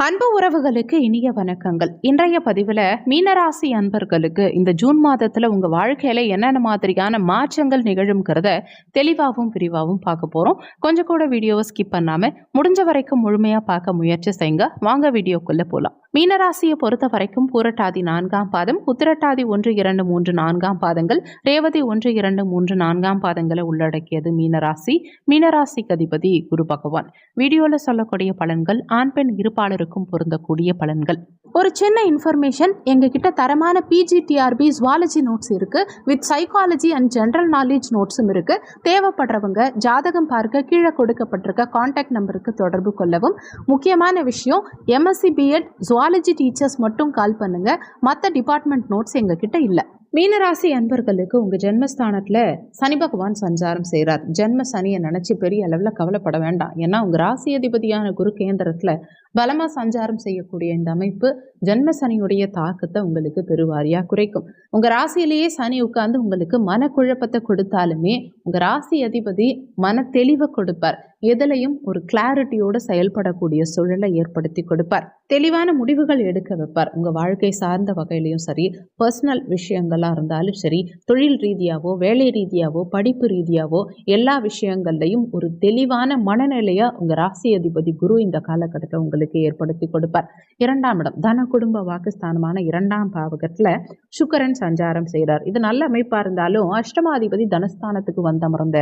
அன்பு உறவுகளுக்கு இனிய வணக்கங்கள். இன்றைய பதிவில் மீனராசி அன்பர்களுக்கு இந்த ஜூன் மாதத்தில் உங்கள் வாழ்க்கையில் என்னென்ன மாதிரியான மாற்றங்கள் நிகழும்ங்கிறத தெளிவாகவும் விரிவாகவும் பார்க்க போகிறோம். கொஞ்சம் கூட வீடியோவை ஸ்கிப் பண்ணாமல் முடிஞ்ச வரைக்கும் முழுமையாக பார்க்க முயற்சி செய்யுங்க. வாங்க வீடியோக்குள்ளே போகலாம். மீனராசியை பொறுத்த வரைக்கும் பூரட்டாதி 4ஆம் பாதம், உத்திரட்டாதி 1, 2, 3, 4ஆம் பாதங்கள், ரேவதி 1, 2, 3, 4ஆம் பாதங்களை உள்ளடக்கியது மீனராசி. மீனராசிக்கு அதிபதி குரு பகவான். வீடியோவில் சொல்லக்கூடிய பலன்கள் ஆண் பெண் இருப்பாளருக்கும் பொருந்தக்கூடிய பலன்கள். ஒரு சின்ன இன்ஃபர்மேஷன், எங்ககிட்ட தரமான பிஜிடிஆர்பி ஜுவாலஜி நோட்ஸ் இருக்கு, with psychology and general knowledge நோட்ஸும் இருக்கு. தேவைப்படுறவங்க ஜாதகம் பார்க்க கீழே கொடுக்கப்பட்டிருக்க கான்டாக்ட் நம்பருக்கு தொடர்பு கொள்ளவும். முக்கியமான விஷயம், எம்எஸ்சி பிஎட் ஜுவாலஜி டீச்சர்ஸ் மட்டும் கால் பண்ணுங்க, மற்ற டிபார்ட்மெண்ட் நோட்ஸ் எங்ககிட்ட இல்லை. மீனராசி அன்பர்களுக்கு உங்கள் ஜென்மஸ்தானத்தில் சனி பகவான் சஞ்சாரம் செய்கிறார். ஜென்ம சனியை நினச்சி பெரிய அளவில் கவலைப்பட வேண்டாம். ஏன்னா உங்கள் ராசி அதிபதியான குரு கேந்திரத்தில் பலமாக சஞ்சாரம் செய்யக்கூடிய இந்த அமைப்பு ஜென்ம சனியுடைய தாக்கத்தை உங்களுக்கு பெருவாரியாக குறைக்கும். உங்கள் ராசியிலேயே சனி உட்கார்ந்து உங்களுக்கு மனக்குழப்பத்தை கொடுத்தாலுமே உங்கள் ராசி அதிபதி மன தெளிவை கொடுப்பார். எதிலையும் ஒரு கிளாரிட்டியோடு செயல்படக்கூடிய சூழலை ஏற்படுத்தி கொடுப்பார். தெளிவான முடிவுகள் எடுக்க வைப்பார். உங்கள் வாழ்க்கை சார்ந்த வகையிலையும் சரி, பர்சனல் விஷயங்களாக இருந்தாலும் சரி, தொழில் ரீதியாவோ வேலை ரீதியாவோ படிப்பு ரீதியாவோ எல்லா விஷயங்கள்லையும் ஒரு தெளிவான மனநிலையை உங்கள் ராசி அதிபதி குரு இந்த காலகட்டத்தில் உங்களுக்கு ஏற்படுத்தி கொடுப்பார். 2ஆம் இடம் தன குடும்ப வாக்குஸ்தானமான 2ஆம் பாவகத்தில் சுக்கிரன் சஞ்சாரம் செய்கிறார். இது நல்ல அமைப்பாக இருந்தாலும் அஷ்டமாதிபதி தனஸ்தானத்துக்கு வந்தமர்ந்த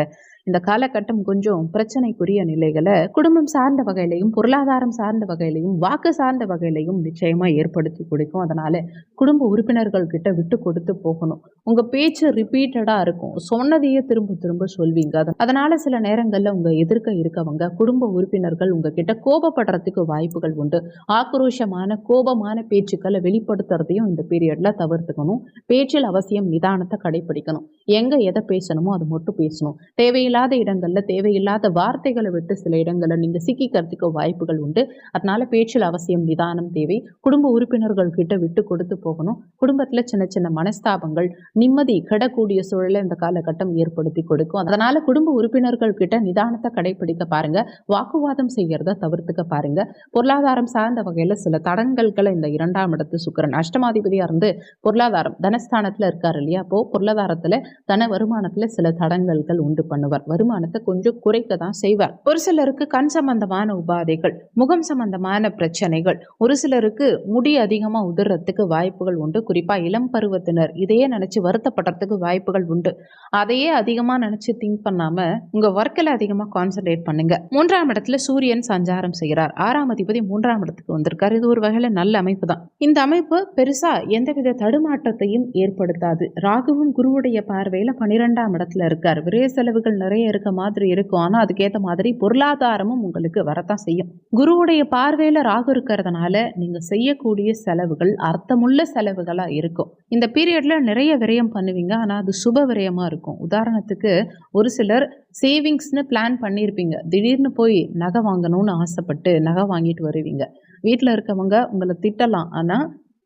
இந்த காலகட்டம் கொஞ்சம் பிரச்சனைக்குரிய நிலைகளை குடும்பம் சார்ந்த வகையிலையும் பொருளாதாரம் சார்ந்த வகையிலையும் வாக்கு சார்ந்த வகையிலையும் நிச்சயமா ஏற்படுத்தி கொடுக்கும். அதனால குடும்ப உறுப்பினர்கள் கிட்ட விட்டு கொடுத்து போகணும். உங்க பேச்சு ரிப்பீட்டடா இருக்கும், சொன்னதையே திரும்ப திரும்ப சொல்வீங்க. அதனால சில நேரங்கள்ல உங்க எதிர்க்க இருக்கவங்க குடும்ப உறுப்பினர்கள் உங்ககிட்ட கோபப்படுறதுக்கு வாய்ப்புகள் உண்டு. ஆக்ரோஷமான கோபமான பேச்சுக்களை வெளிப்படுத்துறதையும் இந்த பீரியட்ல தவிர்த்துக்கணும். பேச்சில் அவசியம் நிதானத்தை கடைபிடிக்கணும். எங்க எதை பேசணுமோ அது மட்டும் பேசணும். தேவையில்லாத இடங்கள்ல தேவையில்லாத வார்த்தைகளை விட்டு சில இடங்கள்ல நீங்க சிக்கிக்கிறதுக்கு வாய்ப்புகள் உண்டு. அதனால பேச்சில் அவசியம் நிதானம் தேவை. குடும்ப உறுப்பினர்கள் கிட்ட விட்டு கொடுத்து போகணும். குடும்பத்துல சின்ன சின்ன மனஸ்தாபங்கள் நிம்மதி கெடக்கூடிய சூழலை இந்த காலகட்டம் ஏற்படுத்தி கொடுக்கும். அதனால குடும்ப உறுப்பினர்கள் கிட்ட நிதானத்தை கடைபிடிக்க பாருங்க. வாக்குவாதம் செய்யறத தவிர்த்துக்க பாருங்க. பொருளாதாரம் சார்ந்த வகையில சில தடங்கல்களை இந்த 2ஆம் இடத்து சுக்கிரன் அஷ்டமாதிபதியா இருந்து பொருளாதாரம் தனஸ்தானத்துல இருக்காரு இல்லையா, அப்போ பொருளாதாரத்துல தன வருமானத்துல சில தடங்கல்கள் உண்டு பண்ணுவார். வருமானத்தை கொஞ்சம் குறைக்க தான் செய்வார். ஒரு சிலருக்கு கண் சம்பந்தமான உபாதைகள், முகம் சம்பந்தமான பிரச்சனைகள், ஒரு சிலருக்கு முடி அதிகமா உதிர்றதுக்கு வாய்ப்புகள் உண்டு. குறிப்பா இளம் பருவத்தினர் இதையே நினைச்சு வருத்தப்படுறதுக்கு வாய்ப்புகள் உண்டு. அதையே அதிகமா நினைச்சு திங்க் பண்ணாம உங்க ஒர்க்கில் அதிகமா கான்சென்ட்ரேட் பண்ணுங்க. 3ஆம் இடத்துல சூரியன் சஞ்சாரம் செய்கிறார். 6ஆம் அதிபதி 3ஆம் இடத்துக்கு வந்திருக்காரு. இது ஒரு வகையில நல்ல அமைப்பு தான். இந்த அமைப்பு பெருசா எந்தவித தடுமாற்றத்தையும் ஏற்படுத்தாது. ராகுவும் குருவுடைய பார்வையில 12ஆம் இடத்துல இருக்கார். விரைய செலவுகள் நிறைய இருக்க மாதிரி இருக்கும். ஆனா அதுக்கேற்ற மாதிரி பொருளாதாரமும் உங்களுக்கு வரத்தான் செய்யும். குருவுடைய பார்வையில ராகு இருக்கிறதுனால நீங்க செய்யக்கூடிய செலவுகள் அர்த்தமுள்ள செலவுகளா இருக்கும். இந்த பீரியட்ல நிறைய விரயம் பண்ணுவீங்க. ஆனா அது சுப விரயமா இருக்கும். உதாரணத்துக்கு ஒரு சிலர் சேவிங்ஸ்னு பிளான் பண்ணியிருப்பீங்க. திடீர்னு போய் நகை வாங்கணும்னு ஆசைப்பட்டு நகை வாங்கிட்டு வருவீங்க. வீட்டில் இருக்கவங்க உங்களை திட்டலாம், ஆனா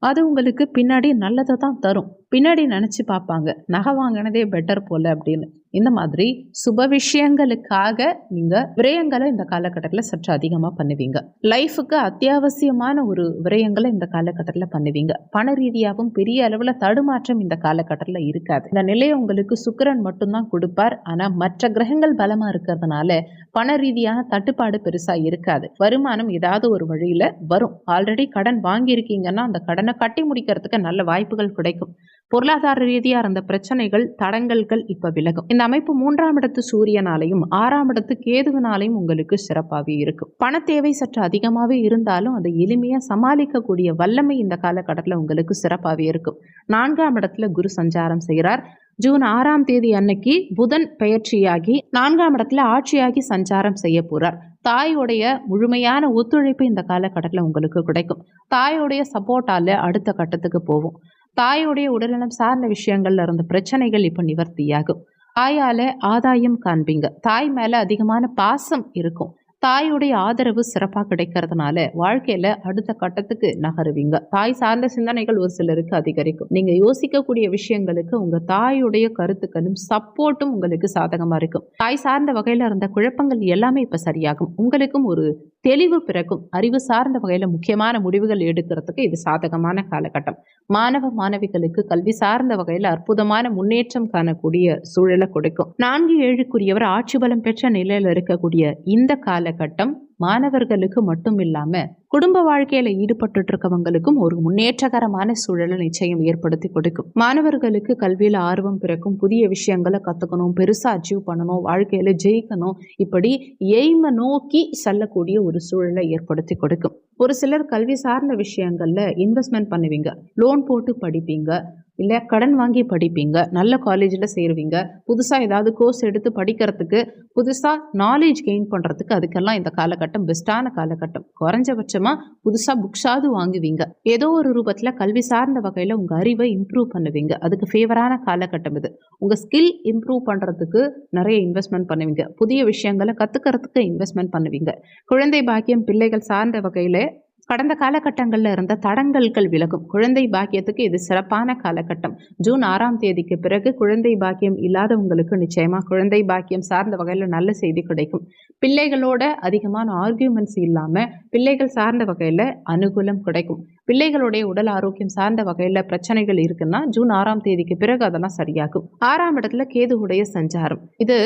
அது உங்களுக்கு பின்னாடி நல்லதை தான் தரும். பின்னாடி நினச்சி பார்ப்பாங்க, நகை வாங்கினதே பெட்டர் போல அப்படின்னு. இந்த மாதிரி சுப விஷயங்களுக்காக நீங்கள் விரயங்களை இந்த காலகட்டத்தில் சற்று அதிகமாக பண்ணுவீங்க. லைஃபுக்கு அத்தியாவசியமான ஒரு விரயங்களை இந்த காலகட்டத்தில் பண்ணுவீங்க. பண ரீதியாகவும் பெரிய அளவில் தடுமாற்றம் இந்த காலகட்டத்தில் இருக்காது. இந்த நிலையை உங்களுக்கு சுக்கிரன் மட்டும்தான் கொடுப்பார். ஆனால் மற்ற கிரகங்கள் பலமாக இருக்கிறதுனால பண ரீதியான தட்டுப்பாடு பெருசாக இருக்காது. வருமானம் ஏதாவது ஒரு வழியில் வரும். ஆல்ரெடி கடன் வாங்கியிருக்கீங்கன்னா அந்த கடனை கட்டி முடிக்கிறதுக்கு நல்ல வாய்ப்புகள் கிடைக்கும். பொருளாதார ரீதியாக இருந்த பிரச்சனைகள் தடங்கல்கள் இப்ப விலகும். இந்த அமைப்பு 3ஆம் இடத்து சூரியனாலையும் 6ஆம் இடத்து கேதுவினாலையும் உங்களுக்கு சிறப்பாகவே இருக்கும். பண தேவை சற்று அதிகமாகவே இருந்தாலும் அதை எளிமையா சமாளிக்கக்கூடிய வல்லமை இந்த காலகட்டத்தில் உங்களுக்கு சிறப்பாகவே இருக்கும். 4ஆம் இடத்துல குரு சஞ்சாரம் செய்கிறார். ஜூன் 6ஆம் தேதி அன்னைக்கு புதன் பெயர்ச்சியாகி 4ஆம் இடத்துல ஆட்சியாகி சஞ்சாரம் செய்ய போறார். தாயோடைய முழுமையான ஒத்துழைப்பு இந்த காலகட்டத்தில் உங்களுக்கு கிடைக்கும். தாயோடைய சப்போர்ட்டால அடுத்த கட்டத்துக்கு போகும். தாயோடைய உடல்நலம் சார்ந்த விஷயங்கள்ல இருந்த பிரச்சனைகள் இப்ப நிவர்த்தியாகும். தாயால ஆதாயம் காண்பீங்க. தாய் மேல அதிகமான பாசம் இருக்கும். தாயுடைய ஆதரவு சிறப்பாக கிடைக்கிறதுனால வாழ்க்கையில அடுத்த கட்டத்துக்கு நகருவீங்க. தாய் சார்ந்த சிந்தனைகள் ஒரு சிலருக்கு அதிகரிக்கும். நீங்க யோசிக்கக்கூடிய விஷயங்களுக்கு உங்க தாயுடைய கருத்துக்களும் சப்போர்ட்டும் உங்களுக்கு சாதகமா இருக்கும். தாய் சார்ந்த வகையில இருந்த குழப்பங்கள் எல்லாமே இப்ப சரியாகும். உங்களுக்கும் ஒரு தெளிவு பிறக்கும். அறிவு சார்ந்த வகையில முக்கியமான முடிவுகள் எடுக்கிறதுக்கு இது சாதகமான காலகட்டம். மாணவ மாணவிகளுக்கு கல்வி சார்ந்த வகையில அற்புதமான முன்னேற்றம் காணக்கூடிய சூழலை கொடுக்கும். 4-7க்குரியவர் ஆட்சி பலம் பெற்ற நிலையில இருக்கக்கூடிய இந்த காலகட்டம் மாணவர்களுக்கு மட்டும் இல்லாம குடும்ப வாழ்க்கையில ஈடுபட்டு இருக்கவங்களுக்கும் ஒரு முன்னேற்றகரமான சூழலை நிச்சயம் ஏற்படுத்தி கொடுக்கும். மாணவர்களுக்கு கல்வியில ஆர்வம் பிறக்கும். புதிய விஷயங்களை கத்துக்கணும், பெருசா அச்சீவ் பண்ணணும், வாழ்க்கையில ஜெயிக்கணும், இப்படி எய்மை நோக்கி செல்லக்கூடிய ஒரு சூழலை ஏற்படுத்தி கொடுக்கும். ஒரு சிலர் கல்வி சார்ந்த விஷயங்கள்ல இன்வெஸ்ட்மெண்ட் பண்ணுவீங்க, லோன் போட்டு படிப்பீங்க, இல்ல கடன் வாங்கி படிப்பீங்க, நல்ல காலேஜில் சேருவீங்க, புதுசா ஏதாவது கோர்ஸ் எடுத்து படிக்கிறதுக்கு, புதுசா நாலேஜ் கெயின் பண்றதுக்கு அதுக்கெல்லாம் இந்த காலகட்டம் பெஸ்டான காலகட்டம். குறைஞ்சபட்சமா புதுசா புக்ஸாவது வாங்குவீங்க. ஏதோ ஒரு ரூபத்துல கல்வி சார்ந்த வகையில உங்க அறிவை இம்ப்ரூவ் பண்ணுவீங்க. அதுக்கு ஃபேவரான காலகட்டம் இது. உங்க ஸ்கில் இம்ப்ரூவ் பண்றதுக்கு நிறைய இன்வெஸ்ட்மெண்ட் பண்ணுவீங்க. புதிய விஷயங்களை கத்துக்கிறதுக்கு இன்வெஸ்ட்மெண்ட் பண்ணுவீங்க. குழந்தை பாக்கியம் பிள்ளைகள் சார்ந்த வகையில கடந்த காலகட்டங்களில் இருந்த தடங்கல்கள் விலகும். குழந்தை பாக்கியத்துக்கு இது சிறப்பான காலகட்டம். ஜூன் 6ஆம் தேதிக்கு பிறகு குழந்தை பாக்கியம் இல்லாதவங்களுக்கு நிச்சயமா குழந்தை பாக்கியம் சார்ந்த வகையில் நல்ல செய்தி கிடைக்கும். பிள்ளைகளோட அதிகமான ஆர்கியூமெண்ட்ஸ் இல்லாம பிள்ளைகள் சார்ந்த வகையில அனுகூலம் கிடைக்கும். பிள்ளைகளுடைய உடல் ஆரோக்கியம் சார்ந்த வகையில பிரச்சனைகள் இருக்குன்னா ஜூன் 6ஆம் தேதிக்கு பிறகு அதெல்லாம் சரியாகும். 6ஆம் இடத்துல கேதுவுடைய சஞ்சாரம் இது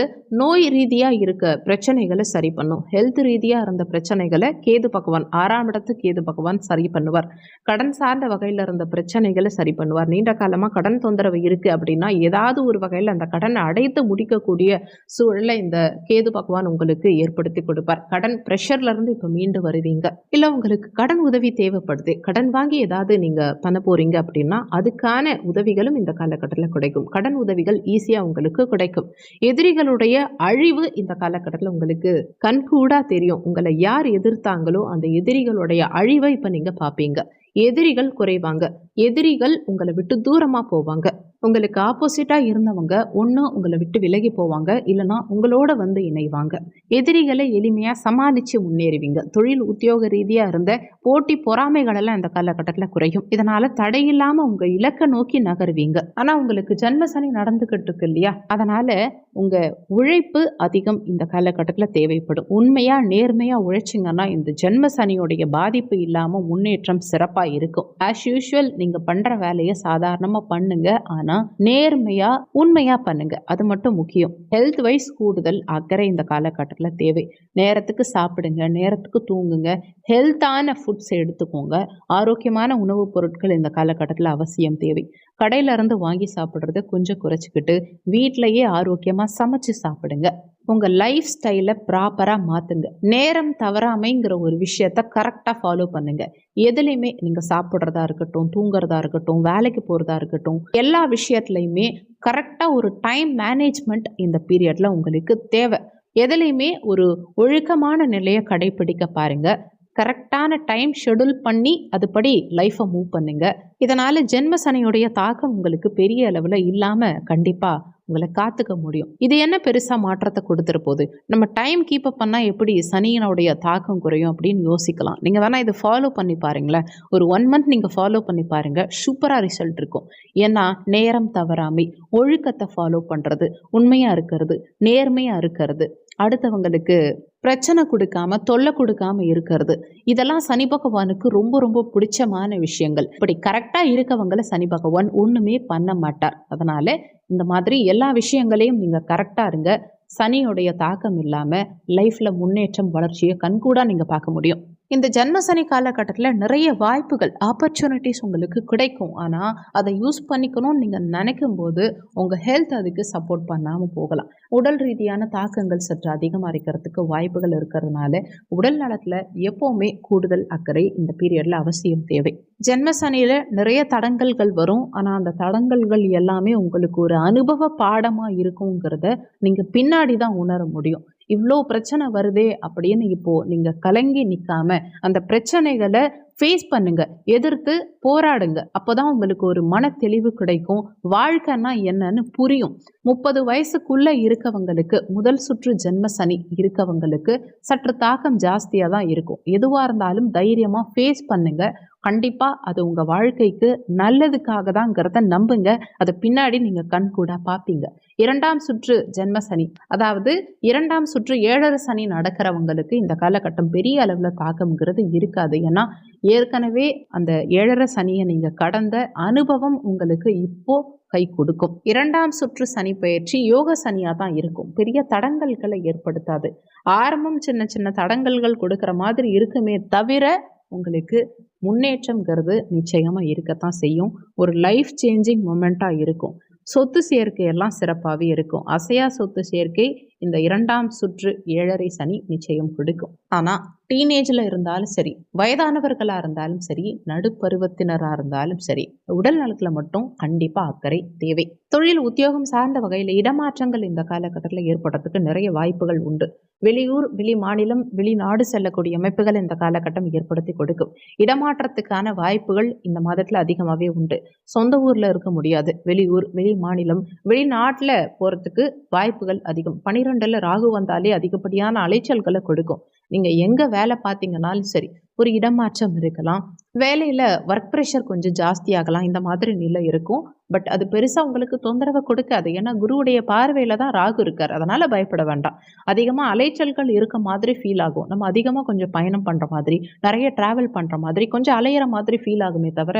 நோய் ரீதியா இருக்க பிரச்சனைகளை சரி பண்ணும். ஹெல்த் ரீதியா இருந்த பிரச்சனைகளை கேது பகவான் 6ஆம் இடத்து கேது பகவான் சரி பண்ணுவார். கடன் சார்ந்த வகையில இருந்த பிரச்சனைகளை சரி பண்ணுவார். நீண்ட காலமா கடன் தொந்தரவு இருக்கு அப்படின்னா ஏதாவது ஒரு வகையில் அந்த கடனை அடைத்து முடிக்கக்கூடிய சூழலை இந்த கேது பகவான் உங்களுக்கு ஏற்படுத்தி கொடுப்பார். கடன் பிரஷர்ல இருந்து இப்ப மீண்டு வருவீங்க. இல்ல உங்களுக்கு கடன் உதவி தேவைப்படுது, கடன் வாங்கி ஏதாவது நீங்க பண்ண போறீங்க அப்படின்னா அதுக்கான உதவிகளும் இந்த காலகட்டத்தில் கிடைக்கும். கடன் உதவிகள் ஈஸியா உங்களுக்கு கிடைக்கும். எதிரிகளுடைய அழிவு இந்த காலகட்டத்தில் உங்களுக்கு கண்கூடா தெரியும். உங்களை யார் எதிர்த்தாங்களோ அந்த எதிரிகளுடைய அழிவை இப்ப நீங்க பாப்பீங்க. எதிரிகள் குறைவாங்க. எதிரிகள் உங்களை விட்டு தூரமா போவாங்க. உங்களுக்கு ஆப்போசிட்டா இருந்தவங்க ஒன்று உங்களை விட்டு விலகி போவாங்க, இல்லைனா உங்களோட வந்து இணைவாங்க. எதிரிகளை எளிமையா சமாளிச்சு முன்னேறுவீங்க. தொழில் உத்தியோக ரீதியா இருந்த போட்டி பொறாமைகளெல்லாம் இந்த காலகட்டத்தில் குறையும். இதனால தடையில்லாம உங்க இலக்கை நோக்கி நகருவீங்க. ஆனா உங்களுக்கு ஜென்ம சனி நடந்துகிட்டு இருக்கு இல்லையா, அதனால உங்க உழைப்பு அதிகம் இந்த காலகட்டத்தில் தேவைப்படும். உண்மையா நேர்மையா உழைச்சிங்கன்னா இந்த ஜென்ம சனியோடைய பாதிப்பு இல்லாம முன்னேற்றம் சிறப்பா இருக்கும். ஆஸ் யூஷுவல் நீங்க பண்ற வேலையை சாதாரணமா பண்ணுங்க, ஆனா நேர்மையா உண்மையா பண்ணுங்க. அது மட்டும் முக்கியம். ஹெல்த் வைஸ் கூடுதல் அக்கறை இந்த காலகட்டத்தில் தேவை. நேரத்துக்கு சாப்பிடுங்க, நேரத்துக்கு தூங்குங்க, ஹெல்த்தான ஃபுட்ஸ் எடுத்துக்கோங்க. ஆரோக்கியமான உணவுப் பொருட்கள் இந்த காலகட்டத்தில் அவசியம் தேவை. கடையில இருந்து வாங்கி சாப்பிட்றத கொஞ்சம் குறைச்சிக்கிட்டு வீட்டிலேயே ஆரோக்கியமா சமைச்சு சாப்பிடுங்க. உங்க லைஃப் ஸ்டைலை ப்ராப்பரா மாத்துங்க. நேரம் தவறாமைங்கிற ஒரு விஷயத்த கரெக்டா ஃபாலோ பண்ணுங்க. எதுலையுமே நீங்க சாப்பிட்றதா இருக்கட்டும், தூங்குறதா இருக்கட்டும், வேலைக்கு போறதா இருக்கட்டும், எல்லா விஷயத்துலையுமே கரெக்டா ஒரு டைம் மேனேஜ்மெண்ட் இந்த பீரியட்ல உங்களுக்கு தேவை. எதுலையுமே ஒரு ஒழுக்கமான நிலையை கடைபிடிக்க பாருங்க. கரெக்டான டைம் ஷெடியூல் பண்ணி அதுபடி லைஃப்பை மூவ் பண்ணுங்க. இதனால ஜென்ம சனியுடைய தாக்கம் உங்களுக்கு பெரிய அளவில் இல்லாமல் கண்டிப்பா உங்களை காத்துக்க முடியும். இது என்ன பெருசா மாற்றத்தை கொடுத்துற போகுது, நம்ம டைம் கீப் அப் பண்ணா எப்படி சனியினுடைய தாக்கம் குறையும் அப்படின்னு யோசிக்கலாம். நீங்க வேணா இதை ஃபாலோ பண்ணி பாருங்களேன். ஒரு 1 மந்த் நீங்க ஃபாலோ பண்ணி பாருங்க, சூப்பரா ரிசல்ட் இருக்கும். ஏன்னா நேரம் தவறாமை, ஒழுக்கத்தை ஃபாலோ பண்றது, உண்மையா இருக்கிறது, நேர்மையா இருக்கிறது, அடுத்தவங்களுக்கு பிரச்சனை கொடுக்காம தொல்லை கொடுக்காம இருக்கிறது, இதெல்லாம் சனி பகவானுக்கு ரொம்ப ரொம்ப பிடிச்சமான விஷயங்கள். இப்படி கரெக்டா இருக்கவங்களை சனி பகவான் ஒண்ணுமே பண்ண மாட்டார். அதனால இந்த மாதிரி எல்லா விஷயங்களையும் நீங்க கரெக்டா இருங்க. சனியுடைய தாக்கம் இல்லாம லைஃப்ல முன்னேற்றம் வளர்ச்சியை கண்கூடா நீங்க பார்க்க முடியும். இந்த ஜென்ம சனி காலகட்டத்தில் நிறைய வாய்ப்புகள், ஆப்பர்ச்சுனிட்டிஸ் உங்களுக்கு கிடைக்கும். ஆனால் அதை யூஸ் பண்ணிக்கணும்னு நீங்கள் நினைக்கும் போது உங்கள் ஹெல்த் அதுக்கு சப்போர்ட் பண்ணாமல் போகலாம். உடல் ரீதியான தாக்கங்கள் சற்று அதிகமாக இருக்கிறதுக்கு வாய்ப்புகள் இருக்கிறதுனால உடல் நலத்தில் எப்போவுமே கூடுதல் அக்கறை இந்த பீரியடில் அவசியம் தேவை. ஜென்ம சனியில் நிறைய தடங்கல்கள் வரும். ஆனால் அந்த தடங்கல்கள் எல்லாமே உங்களுக்கு ஒரு அனுபவ பாடமாக இருக்குங்கிறத நீங்கள் பின்னாடி தான் உணர முடியும். இவ்வளோ பிரச்சனை வருதே அப்படின்னு இப்போ நீங்க கலங்கி நிற்காம அந்த பிரச்சனைகளை ஃபேஸ் பண்ணுங்க, எதிர்த்து போராடுங்க. அப்போதான் உங்களுக்கு ஒரு மன தெளிவு கிடைக்கும். வாழ்க்கைன்னா என்னன்னு புரியும். 30 வயசுக்குள்ள இருக்கவங்களுக்கு முதல் சுற்று ஜென்ம சனி இருக்கவங்களுக்கு சற்று தாக்கம் ஜாஸ்தியாக தான் இருக்கும். எதுவாக இருந்தாலும் தைரியமாக ஃபேஸ் பண்ணுங்க. கண்டிப்பா அது உங்க வாழ்க்கைக்கு நல்லதுக்காக தான்ங்கிறத நம்புங்க. அது பின்னாடி நீங்க கண்கூடா பார்ப்பீங்க. 2ஆம் சுற்று ஜென்ம சனி, அதாவது 2ஆம் சுற்று 7 சனி நடக்கிறவங்களுக்கு இந்த காலகட்டம் பெரிய அளவில் தாக்கம்ங்கிறது இருக்காது. ஏன்னா ஏற்கனவே அந்த 7 சனியை நீங்க கடந்த அனுபவம் உங்களுக்கு இப்போ கை கொடுக்கும். 2ஆம் சுற்று சனி பயிற்சி யோக சனியா தான் இருக்கும். பெரிய தடங்கல்களை ஏற்படுத்தாது. ஆரம்பம் சின்ன சின்ன தடங்கல்கள் கொடுக்கிற மாதிரி இருக்குமே தவிர உங்களுக்கு முன்னேற்றம்ங்கிறது நிச்சயமா இருக்கத்தான் செய்யும். ஒரு லைஃப் சேஞ்சிங் மொமெண்ட்டாக இருக்கும். சொத்து சேர்க்கை எல்லாம் சிறப்பாகவே இருக்கும். அசையா சொத்து சேர்க்கை இந்த 2ஆம் சுற்று 7 சனி நிச்சயம் கொடுக்கும். ஆனால் டீனேஜில் இருந்தாலும் சரி, வயதானவர்களாக இருந்தாலும் சரி, நடுப்பருவத்தினராக இருந்தாலும் சரி, உடல் நலத்தில் மட்டும் கண்டிப்பாக அக்கறை தேவை. தொழில் உத்தியோகம் சார்ந்த வகையில் இடமாற்றங்கள் இந்த காலகட்டத்தில் ஏற்படுறதுக்கு நிறைய வாய்ப்புகள் உண்டு. வெளியூர், வெளி மாநிலம், வெளிநாடு செல்லக்கூடிய அமைப்புகள் இந்த காலகட்டம் ஏற்படுத்தி கொடுக்கும். இடமாற்றத்துக்கான வாய்ப்புகள் இந்த மாதத்தில் அதிகமாகவே உண்டு. சொந்த ஊரில் இருக்க முடியாது. வெளியூர், வெளி மாநிலம், வெளிநாட்டில் போகிறதுக்கு வாய்ப்புகள் அதிகம். 12ல் ராகு வந்தாலே அதிகப்படியான அலைச்சல்களை கொடுக்கும். நீங்கள் எங்கே வேலை பார்த்தீங்கன்னாலும் சரி, ஒரு இடமாற்றம் இருக்கலாம். வேலையில் ஒர்க் ப்ரெஷர் கொஞ்சம் ஜாஸ்தியாகலாம். இந்த மாதிரி நிலை இருக்கும். பட் அது பெருசாக உங்களுக்கு தொந்தரவை கொடுக்காது. ஏன்னா குருவுடைய பார்வையில் தான் ராகு இருக்கார். அதனால் பயப்பட வேண்டாம். அதிகமாக அலைச்சல்கள் இருக்க மாதிரி ஃபீல் ஆகும். நம்ம அதிகமாக கொஞ்சம் பயணம் பண்ணுற மாதிரி, நிறைய ட்ராவல் பண்ணுற மாதிரி, கொஞ்சம் அலையிற மாதிரி ஃபீல் ஆகுமே தவிர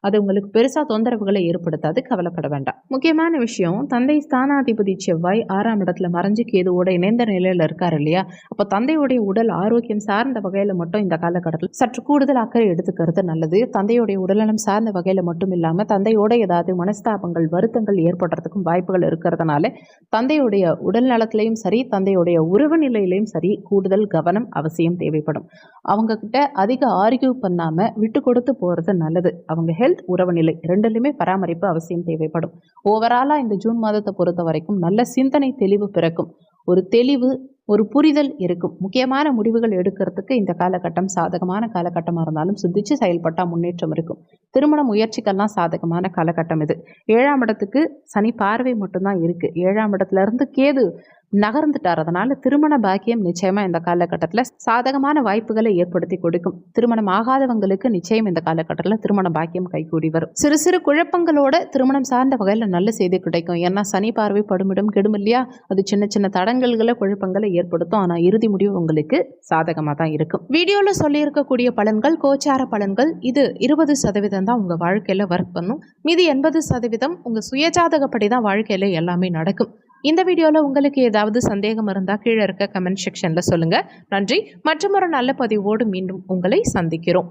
அது உங்களுக்கு பெருசாக தொந்தரவுகளை ஏற்படுத்தாது. கவலைப்பட வேண்டாம். முக்கியமான விஷயம், தந்தை ஸ்தானாதிபதி செவ்வாய் 6ஆம் இடத்துல மறைஞ்சு கேதுவோட இணைந்த நிலையில் இருக்கார் இல்லையா? அப்போ தந்தையுடைய உடல் ஆரோக்கியம் சார்ந்த வகையில் மட்டும் இந்த காலகட்டத்தில் சற்று கூடுதல் அக்கறை எடுத்துக்கிறது நல்லது. தந்தையுடைய உடல்நலம் சார்ந்த வகையில் மட்டும் இல்லாமல் தந்தையோட ஏதாவது மனஸ்தாபங்கள், வருத்தங்கள் ஏற்படுறதுக்கும் வாய்ப்புகள் இருக்கிறதுனால தந்தையுடைய உடல் நலத்திலையும் சரி, தந்தையுடைய உறவு நிலையிலையும் சரி கூடுதல் கவனம் அவசியம் தேவைப்படும். அவங்க கிட்ட அதிக ஆர்கியூ பண்ணாம விட்டு கொடுத்து போறது நல்லது. அவங்க ஹெல்த், உறவு நிலை ரெண்டுலையுமே பராமரிப்பு அவசியம் தேவைப்படும். ஓவராலா இந்த ஜூன் மாதத்தை பொறுத்த வரைக்கும் நல்ல சிந்தனை தெளிவு பிறக்கும். ஒரு தெளிவு, ஒரு புரிதல் இருக்கும். முக்கியமான முடிவுகள் எடுக்கிறதுக்கு இந்த காலகட்டம் சாதகமான காலகட்டமாக இருந்தாலும் சிந்திச்சு செயல்பட்டால் முன்னேற்றம் இருக்கும். திருமண முயற்சிக்கெல்லாம் சாதகமான காலகட்டம் இது. 7ஆம் இடத்துக்கு சனி பார்வை மட்டும்தான் இருக்கு. 7ஆம் இடத்துல இருந்து கேது நகர்ந்துட்டார். அதனால திருமண பாக்கியம் நிச்சயமா இந்த காலகட்டத்தில் சாதகமான வாய்ப்புகளை ஏற்படுத்தி கொடுக்கும். திருமணம் ஆகாதவங்களுக்கு நிச்சயம் இந்த காலகட்டத்தில் திருமண பாக்கியம் கைகூடி வரும். சிறு சிறு குழப்பங்களோட திருமணம் சார்ந்த வகையில் நல்ல செய்தி கிடைக்கும். ஏன்னா சனி பார்வை படுமிடம் கெடும் இல்லையா? அது சின்ன சின்ன தடங்கல்களை, குழப்பங்களை ஏற்படுத்தும். ஆனால் இறுதி முடிவு உங்களுக்கு சாதகமாக தான் இருக்கும். வீடியோவில் சொல்லியிருக்கக்கூடிய பலன்கள் கோச்சார பலன்கள். இது 20% தான் உங்கள் வாழ்க்கையில் ஒர்க் பண்ணும். மீதி 80% உங்கள் சுயஜாதகப்படி தான் வாழ்க்கையில் எல்லாமே நடக்கும். இந்த வீடியோவில் உங்களுக்கு ஏதாவது சந்தேகம் இருந்தால் கீழே இருக்க கமெண்ட் செக்ஷனில் சொல்லுங்கள். நன்றி. மற்றொரு நல்ல பதிவோடு மீண்டும் உங்களை சந்திக்கிறோம்.